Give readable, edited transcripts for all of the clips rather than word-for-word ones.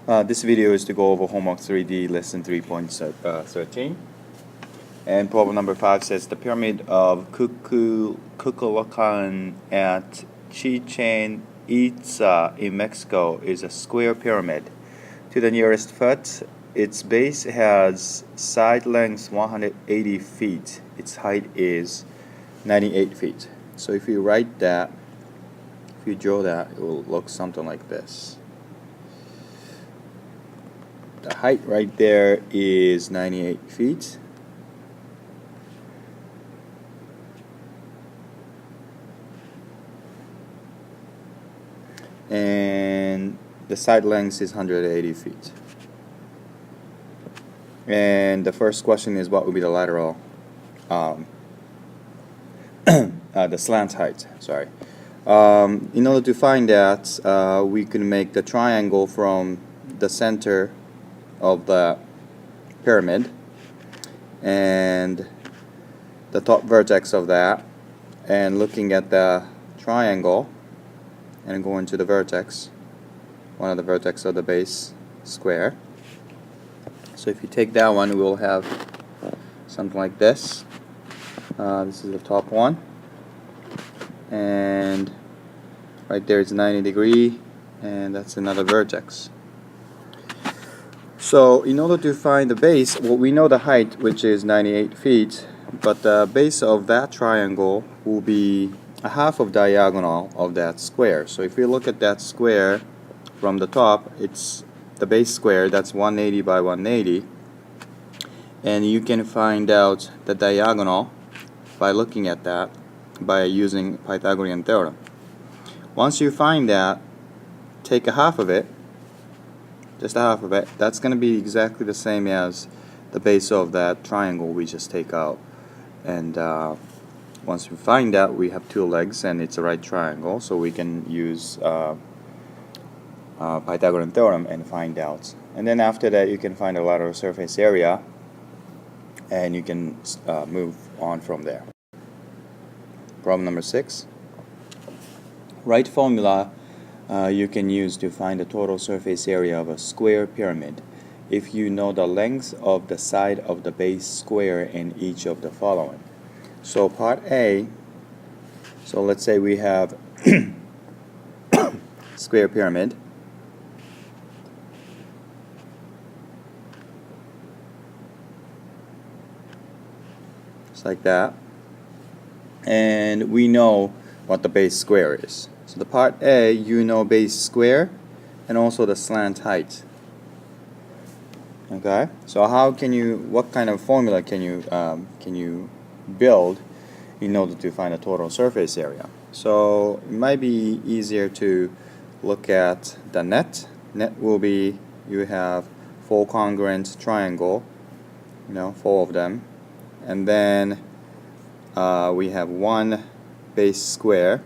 This video is to go over homework 3D lesson 3.13, and problem number 5 says the pyramid of Kukulkan at Chichen Itza in Mexico is a square pyramid. To the nearest foot, its base has side length 180 feet. Its height is 98 feet. So if you write that, if you draw that, it will look something like this. The height right there is 98 feet. And the side length is 180 feet. And the first question is, what would be the lateral, the slant height, sorry. In order to find that, we can make the triangle from the center of the pyramid and the top vertex of that, and looking at the triangle and going to the vertex, one of the vertex of the base square. So if you take that one, we will have something like this. This is the top one, and right there is 90 degree, and that's another vertex. So in order to find the base, well, we know the height, which is 98 feet, but the base of that triangle will be a half of diagonal of that square. So if we look at that square from the top, it's the base square, that's 180 by 180, and you can find out the diagonal by looking at that by using Pythagorean theorem. Once you find that, take a half of it, just a half of it. That's going to be exactly the same as the base of that triangle we just take out. And once we find that, we have two legs and it's a right triangle, so we can use Pythagorean theorem and find out. And then after that, you can find the lateral surface area, and you can move on from there. Problem number 6. Write formula you can use to find the total surface area of a square pyramid if you know the length of the side of the base square in each of the following. So part A, so let's say we have square pyramid. Just like that. And we know what the base square is. So the part A, you know base square and also the slant height. Okay, so how can you, what kind of formula can you build in order to find the total surface area? So it might be easier to look at the net. Net will be, you have 4 congruent triangle, 4 of them, and then we have 1 base square.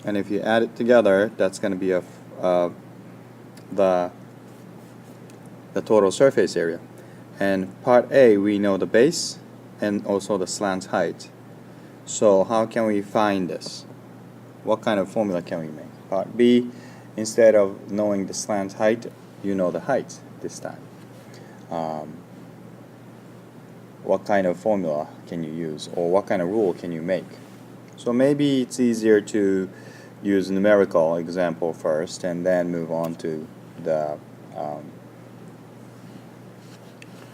And if you add it together, that's going to be the total surface area. And part A, we know the base and also the slant height. So how can we find this? What kind of formula can we make? Part B, instead of knowing the slant height, you know the height this time. What kind of formula can you use, or what kind of rule can you make? So maybe it's easier to use numerical example first and then move on to the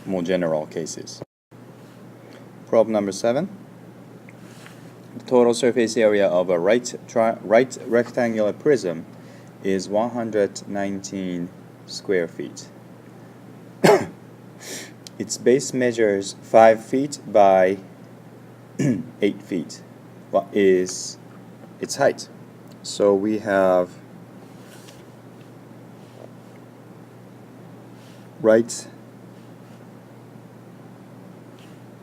more general cases. Problem number 7. The total surface area of a right rectangular prism is 119 square feet. Its base measures 5 feet by 8 feet. What is its height? So we have right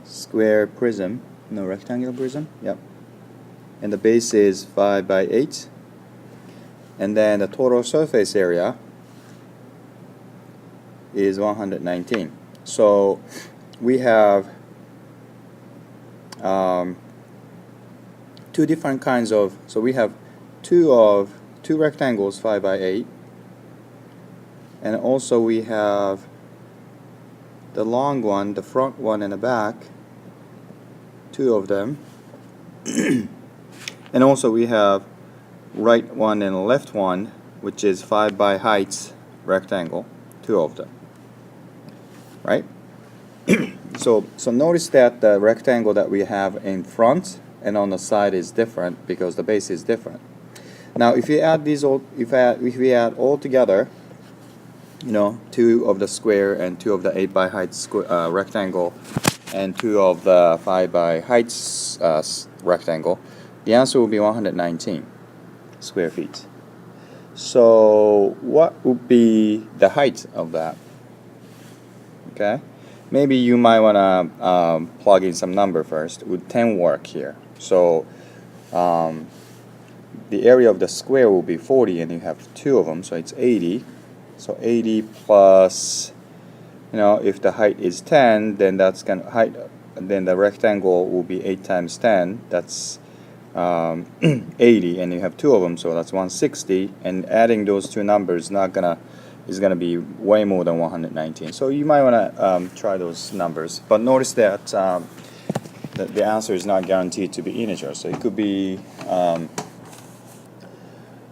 square prism, no, rectangular prism, yep. And the base is 5 by 8. And then the total surface area is 119. So we have two different kinds of, so we have two rectangles 5 by 8, and also we have the long one, the front one and the back, two of them. And also we have right one and left one, which is 5 by height rectangle, two of them, right? So notice that the rectangle that we have in front and on the side is different because the base is different. Now if you add these all, if we add all together, you know, two of the square and two of the 8 by height rectangle and two of the 5 by height rectangle, the answer will be 119 square feet. So what would be the height of that? Okay, maybe you might want to plug in some number first. Would 10 work here? So the area of the square will be 40 and you have two of them, so it's 80. So 80 plus, you know, if the height is 10, then that's gonna height, then the rectangle will be 8 times 10, that's 80, and you have two of them, so that's 160, and adding those two numbers is gonna be way more than 119. So you might want to try those numbers, but notice that the answer is not guaranteed to be integer. So it could be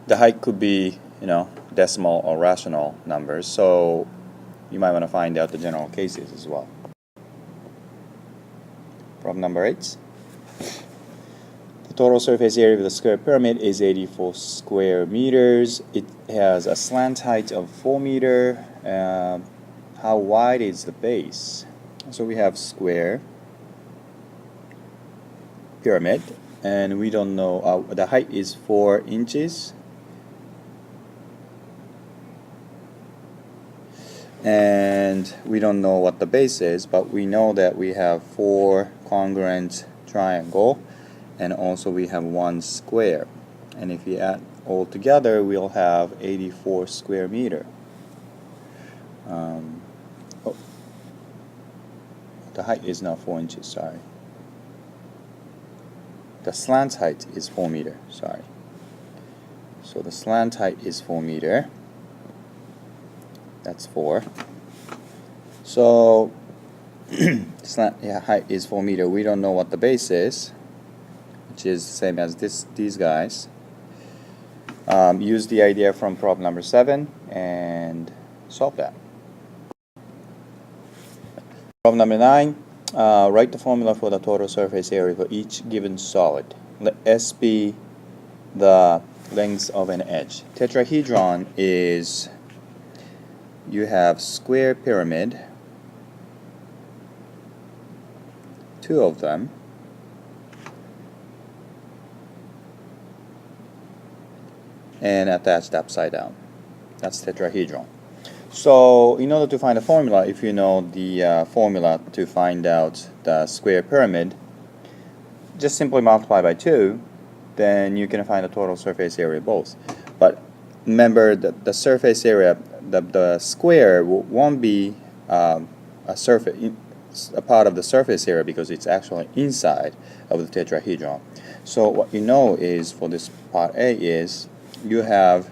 the height could be, you know, decimal or rational numbers. So you might want to find out the general cases as well. Problem number 8. The total surface area of the square pyramid is 84 square meters. It has a slant height of 4 meters. How wide is the base? So we have square pyramid, and we don't know, the height is 4 inches. And we don't know what the base is, but we know that we have 4 congruent triangle, and also we have 1 square, and if we add all together we'll have 84 square meter. The height is not 4 inches, sorry. The slant height is 4 meter, sorry. So the slant height is 4 meter. That's 4. So slant height is 4 meter. We don't know what the base is, which is the same as these guys. Use the idea from problem number 7 and solve that. Problem number 9. Write the formula for the total surface area for each given solid. Let S be the length of an edge. Tetrahedron is, you have square pyramid, 2 of them, and attached upside down. That's tetrahedron. So in order to find the formula, if you know the formula to find out the square pyramid, just simply multiply by 2, then you can find the total surface area both. But remember that the surface area, the square won't be a part of the surface area because it's actually inside of the tetrahedron. So what you know is, for this part A, is you have,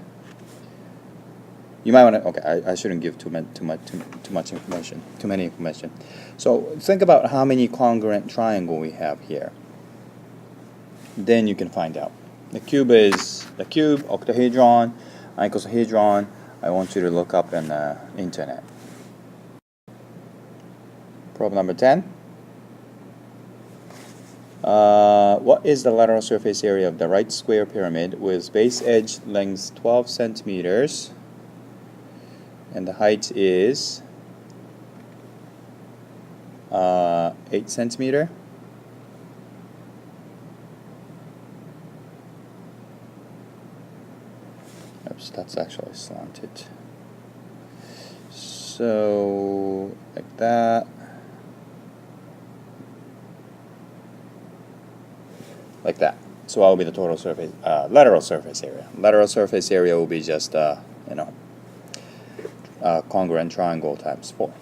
you might want to, okay, I shouldn't give too much information, too many information. So think about how many congruent triangle we have here. Then you can find out. The cube is the cube, octahedron, icosahedron. I want you to look up on the internet. Problem number 10. What is the lateral surface area of the right square pyramid with base edge length 12 centimeters and the height is 8 centimeter? Oops, that's actually slanted. So like that. Like that. So what will be the total surface, lateral surface area? Lateral surface area will be just, congruent triangle times 4.